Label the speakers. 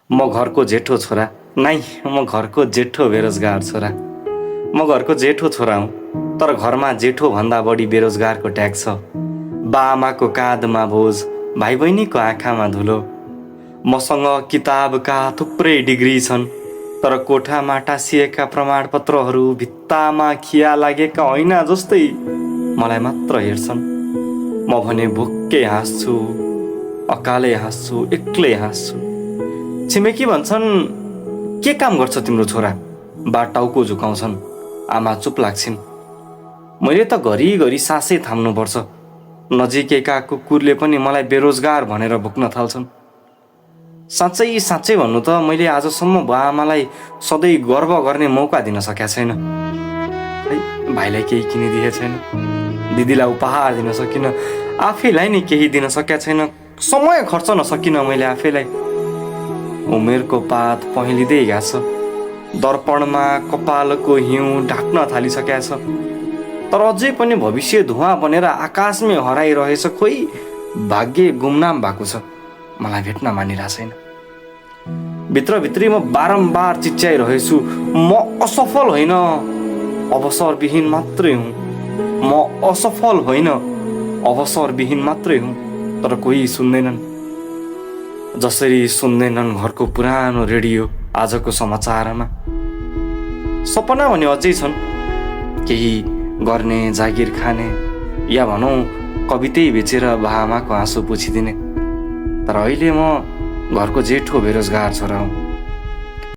Speaker 1: म घरको जेठो छोरा, नाइ म घरको जेठो बेरोजगार छोरा। म घरको जेठो छोरा हुँ, तर घरमा जेठो भन्दा बढी बेरोजगारको ट्याग छ। बाआमाको काँधमा बोझ, भाइ बहिनीको आँखामा धुलो। मसँग किताबका थुप्रै डिग्री छन्, तर कोठामा टाँसिएका प्रमाणपत्रहरू भित्तामा खिया लागेका ऐना जस्तै मलाई मात्र हेर्छन्। म भने भुक्कै हाँस्छु, अकालै हाँस्छु, एक्लै हाँस्छु। छिमेकी भन्छन्, के काम गर्छ तिम्रो छोरा? बा टाउको झुकाउँछन्, आमा चुप लाग्छिन्। मैले त घरिघरि सासै थाम्नुपर्छ। नजिकैका कुकुरले पनि मलाई बेरोजगार भनेर भुक्न थाल्छन्। साँच्चै साँच्चै भन्नु त मैले आजसम्म बुवाआमालाई सधैँ गर्व गर्ने मौका दिन सकेका छैन। खै भाइलाई केही किनिदिए छैन, दिदीलाई उपहार दिन सकिनँ, आफैलाई नै केही दिन सकेका छैन, समय खर्च नसकिनँ मैले आफैलाई। उमेरको पात पहेँलिँदै गएको छ, दर्पणमा कपालको हिउँ ढाक्न थालिसकेको छ, तर अझै पनि भविष्य धुवाँ बनेर आकाशमै हराइरहेछ। खोइ भाग्य गुमनाम भएको छ, मलाई भेट्न मानिरहेको छैन। भित्रभित्री म बारम्बार चिच्याइरहेछु, म असफल होइन, अवसरविहीन मात्रै हुँ। म असफल होइन, अवसरविहीन मात्रै हुँ। तर कोही सुन्दैनन्, जसरी सुन्दैनन् घरको पुरानो रेडियो आजको समाचारमा। सपना भने अझै छन्, केही गर्ने, जागिर खाने, या भनौँ कवितै बेचेर बाआमाको आँसु पुछिदिने। तर अहिले म घरको जेठो बेरोजगार छोरा हुँ।